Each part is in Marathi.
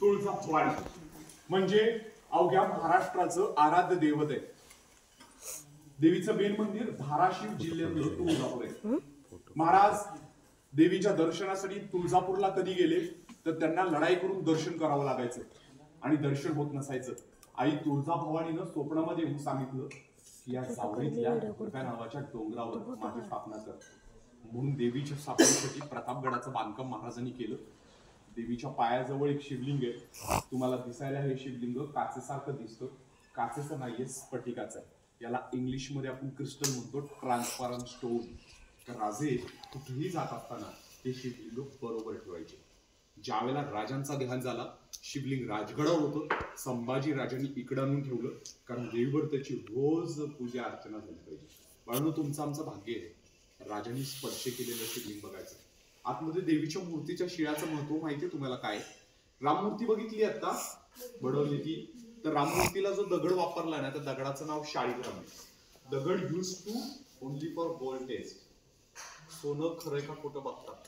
तुळजाभवानी म्हणजे अवघ्या महाराष्ट्राचं आराध्य दैवत आहे. देवीचं मेन मंदिर धाराशिव जिल्ह्यातलं तुळजापूर आहे. महाराज देवीच्या दर्शनासाठी तुळजापूरला कधी गेले तर त्यांना लढाई करून दर्शन करावं लागायचं आणि दर्शन होत नसायचं. आई तुळजाभवानीनं स्वप्नामध्ये येऊन सांगितलं की या सावळीतल्या दुर्गा नावाच्या डोंगरावर माझी स्थापना कर. म्हणून देवीच्या स्थापनेसाठी प्रतापगडाचं बांधकाम महाराजांनी केलं. देवीच्या पायाजवळ एक शिवलिंग आहे. तुम्हाला दिसायला हे शिवलिंग काचेसारखं दिसतं. काचेचं नाहीये, स्फटिकाचं आहे. याला इंग्लिश मध्ये आपण क्रिस्टल म्हणतो, ट्रान्सपरंट स्टोन. तर राजे कुठेही जात असताना हे शिवलिंग बरोबर ठेवायचे. ज्यावेळेला राजांचा देहांत झाला शिवलिंग राजगडावर होतं. संभाजी राजांनी इकडे आणून ठेवलं कारण देवीवर त्याची रोज पूजा अर्चना झाली पाहिजे. म्हणून तुमचं आमचं भाग्य आहे राजांनी स्पर्श केलेलं शिवलिंग बघायचं. आतमध्ये देवीच्या मूर्तीच्या शिळाचं महत्व माहितीये तुम्हाला काय? राममूर्ती बघितली आता बडवली ती, तर राममूर्तीला जो दगड वापरला ना त्या दगडाचं नाव शाळीग्राम आहे. दगड use to only for gold test. सोनं खरंय का खोटं बघतात.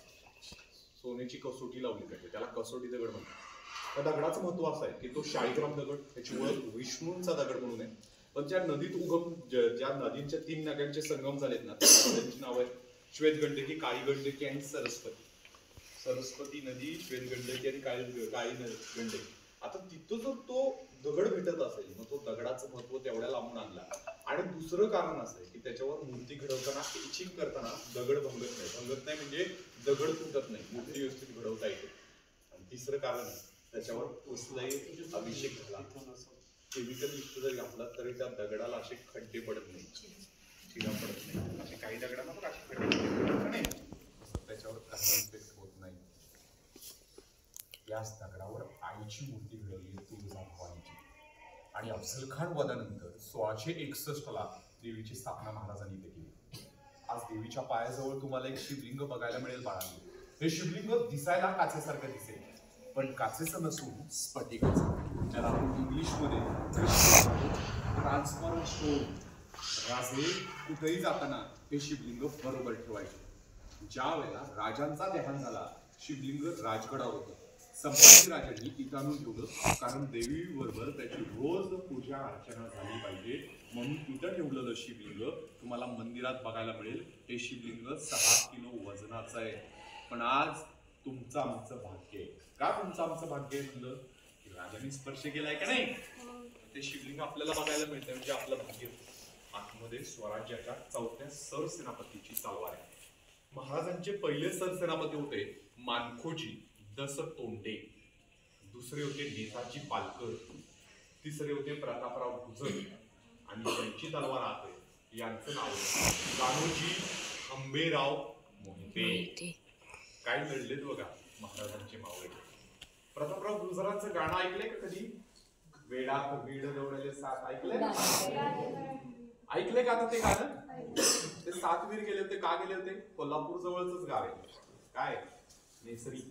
सोन्याची कसोटी लावली पाहिजे, त्याला कसोटी दगड म्हणतात. त्या दगडाचं महत्व असं आहे की तो शाळीग्राम दगड, त्याची ओळख विष्णूंचा दगड म्हणून आहे. पण ज्या नदीत उगम, ज्या नदींच्या 3 नद्यांचे संगम झालेत ना त्यांची नाव आहे श्वेतगंडकी, काळी गंडकी आणि सरस्वती. सरस्वती नदी, श्वेतगंडकी आणि काळी गंडकी. आता तिथं जर तो दगड भेटत असेल मग तो दगडाचं महत्व तेवढ्या लांबून आणला. आणि दुसरं कारण असं आहे की त्याच्यावर मूर्ती घडवताना, एचिंग करताना दगड भंगत नाही. भंगत नाही म्हणजे दगड तुटत नाही, मूर्ती व्यवस्थित घडवता येते. आणि तिसरं कारण त्याच्यावर कसलाही अभिषेक झाला, केमिकल युक्त जरी घातला तरी त्या दगडाला असे खड्डे पडत नाही, चिरा पडत नाही. असे काही दगडांना पण असे खड्डे पडत नाही, त्याच्यावर काही इफेक्ट होत नाही. याच दगडावर आईची मूर्ती घडवली तुळजाभवानीची. आणि अफझलखान वधानंतर 1661 ला देवीची स्थापना महाराजांनी इथे केली. आज देवीच्या पायाजवळ तुम्हाला एक शिवलिंग बघायला मिळेल बाळांनी. हे शिवलिंग दिसायला काचेसारखं दिसेल पण काचेचं नसून स्फटिकाचं, ज्याला आपण इंग्लिशमध्ये ट्रान्सपरंट स्टोन. राजे कुठेही जाताना हे शिवलिंग बरोबर ठेवायचे. ज्या वेळेला राजांचा देहांत झाला शिवलिंग राजगडावर होतं. संभाजी राजांनी इथं आणून ठेवलं कारण देवी बरोबर त्याची रोज पूजा अर्चना झाली पाहिजे म्हणून इथं ठेवलेलं शिवलिंग तुम्हाला मंदिरात बघायला मिळेल. हे शिवलिंग 6 किलो वजनाचं आहे. पण आज तुमचं आमचं भाग्य आहे. का तुमचं आमचं भाग्य आहे म्हणलं की राजांनी स्पर्श केलाय का नाही ते शिवलिंग आपल्याला बघायला मिळतं म्हणजे आपलं भाग्य. आतमध्ये स्वराज्याच्या 4थ्या सरसेनापतीची तलवार आहे. महाराजांचे पहिले सरसेनापती होते मानखोजी दस तोंडे, दुसरे होते नेताजी पालकर, तिसरे होते प्रतापराव गुजर आणि त्यांची तलवार आहे यांचं नाव कान्होजी हंबेराव मोहिते. काय लढलेत बघा महाराजांचे मावळे. प्रतापराव गुजरांचं गाणं ऐकलंय का कधी? वेडात वीड दौडले सात, ऐकलंय का आता ते गाणं? ते 7 वीर गेले होते. का गेले होते? कोल्हापूर जवळच गाव आहे काय, नेसरी.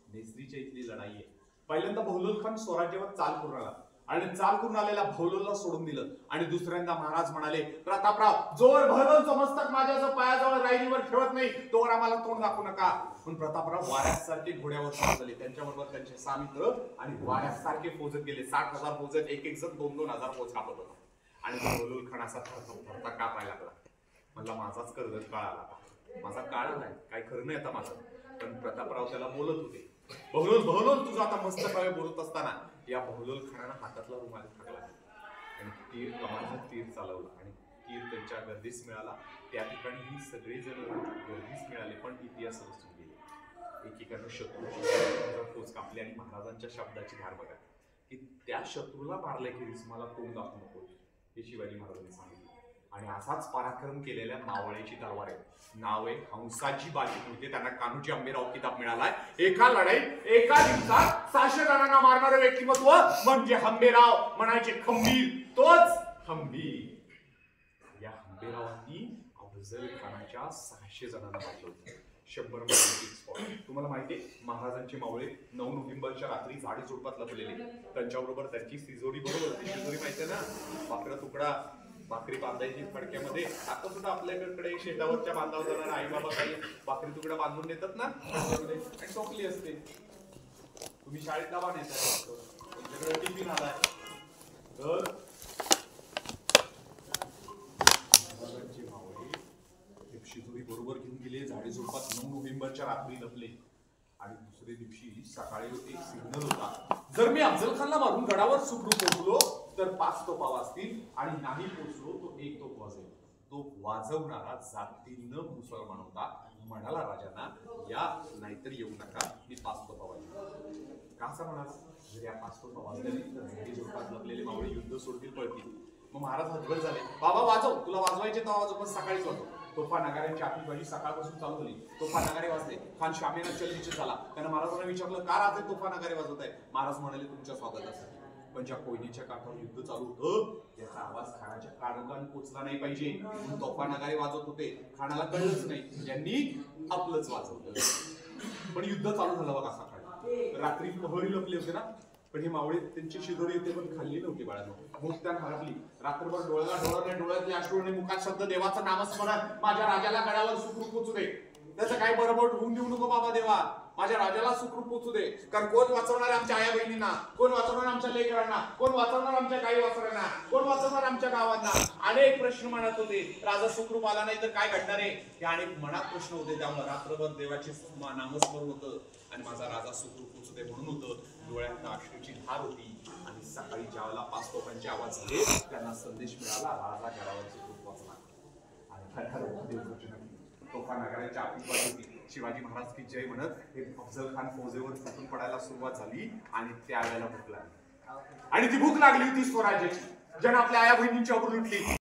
नेसरीच्या इथली लढाई आहे. पहिल्यांदा बहलोल खान स्वराज्यावर चाल करून आला आणि चाल करून आलेला बहलोलला सोडून दिलं. आणि दुसऱ्यांदा महाराज म्हणाले प्रतापराव जोवर बहलोलचं मस्तक माझ्या पायाजवळ रायरीवर ठेवत नाही तोवर आम्हाला तोंड दाखवू नका. पण प्रतापराव वाऱ्यासारखे घोड्यावर झाले. त्यांच्याबरोबर त्यांचे 6 मित्र आणि वाऱ्यासारखे फौजत गेले. 60,000 फौजत, एक जण 2-2 हजार फौज कापत होता. आणि बहलोल खान असा थरथरता कापायला लागला. म्हणला माझाच कर्दळ काळ आला, माझा काळ आलाय, काय खरं नाही आता माझं. पण प्रतापराव त्याला बोलत होते बहलोल बहलोल तुझं आता मस्त प्रकारे बोलत असताना या बहलोल खानानं हातातला रुमाल टाकला आणि तीर कमालचा तीर चालवला आणि तीर त्यांच्या गर्दीस मिळाला. त्या ठिकाणी ही सगळेजण गर्दीस मिळाले पण इतिहास रचून गेले. एकेकानं शत्रूची फौज कापली आणि महाराजांच्या शब्दाची धार बघा की त्या शत्रूला मारल्याखेरीज मला तोंड दाखवू नको हे शिवाजी महाराजांनी सांगितलं. आणि असाच पराक्रम केलेल्या मावळ्याची तलवार आहे. नाव आहे हंसाची बाजी होते. त्यांना कान्होजी हंबीराव किताब मिळालाय. एका लढाईत एका दिवसात 600 जणांना मारणारं व्यक्तिमत्व म्हणजे हंबीराव. म्हणायचे खंबीर तोच हंबीर. या हंबीरावांनी अफझल खानाच्या 600 जणांना मारलं होतं. 100 स्पॉट. तुम्हाला माहितीये महाराजांचे मावळे 9 नोव्हेंबरच्या रात्री झाडी झुडपात लपलेले. त्यांच्याबरोबर त्यांची तिजोरी बरोबर. ती तिजोरी माहितीये ना, भाकरा तुकडा भाकरी बांधायची फडक्यामध्ये. आता सुद्धा आपल्याकडे शेतावरच्या बांधावर जाणारा आई बाबा काही भाकरी तुकडा बांधून देतात ना आणि टोपली असते. तुम्ही शाळेत डबा नेताय, तुमच्याकडे टिफिन आलाय, तर शिदोरी बरोबर घेऊन गेले. झाडे झोपात 9 नोव्हेंबरच्या रात्री लपले आणि दुसरे दिवशी सकाळी एक सिग्नल होता. जर मी अफजल खानला मारून गडावर सुखरूप पोहोचलो तर 5 तोफा वाजतील आणि नाही पोहोचलो तो 1 तोफ वाजेल. तो वाजवणारा जातीनं मुसलमान होता. म्हणाला राजांना, या नाहीतर येऊ नका, मी 5 तोफा वाजवेल. का असं म्हणाला? जर या 5 तोफा वाजले तर झाडे झोपात लपलेले मावळे युद्ध सोडतील, पळतील. मग महाराज हतबल झाले. बाबा वाजव, तुला वाजवायचे तर वाजव, पण सकाळीच वाजव. तोफा नगाऱ्यांची आतिषबाजी सकाळपासून चालू झाली. तोफा नगारे वाजले. खान शामेना चलनिश्चित झाला. त्यानं महाराजांना विचारलं, का राजे तोफा नगारे वाजवत आहे? महाराज म्हणाले, तुमच्या स्वागतासाठी. पण ज्या कोयनेच्या काठावर युद्ध चालू होतं त्याचा आवाज खानाच्या कानापर्यंत पोचला नाही पाहिजे म्हणून तोफा नगारे वाजवत होते. खानाला कळलंच नाही, यांनी आपलंच वाजवलं. पण युद्ध चालू झालं बघा सकाळी. रात्री प्रहरी लपले होते ना, पण हे मावळे त्यांची शिदोरी होते पण खाल्ली नव्हती बाळांनो. भूक त्या हरपली. रात्रभर डोळ्यातले अश्रूने मुखात शब्द देवाचं नामस्मरण, माझ्या राजाला गडावर सुखरूप पोचू दे. त्याचं काही बरोबर होऊन देऊ नको बाबा देवा, माझ्या राजाला सुखरूप पोचू दे. कारण कोण वाचवणार आमच्या आया बहिणींना, कोण वाचवणार आमच्या लेकरांना, कोण वाचवणार आमच्या गाई वासरांना, कोण वाचवणार आमच्या गावांना. अनेक प्रश्न मनात होते. राजा सुखरूप आला नाही तर काय घडणार आहे हे अनेक मनात प्रश्न होते. त्यामुळे रात्रभर देवाचे नामस्मरण होतं आणि माझा राजा सुखरूप पोचू दे म्हणून होतं. डोळ्यात अश्रूची धार होती आणि सकाळी ज्यावेळेला 5 तोफांचे आवाज झाले त्यांना संदेश मिळाला, राजा गडावर सुखरूप पोचला. आणि तोफा नगाऱ्यांच्या आतिषबाजी होती. शिवाजी महाराज की जय म्हणत हे अफजल खान फौजेवर फुटून पडायला सुरुवात झाली आणि त्यावेळेला भूक लागली. आणि ती भूक लागली होती स्वराज्याची. जण आपल्या आया बहिणींच्या वर लुटली.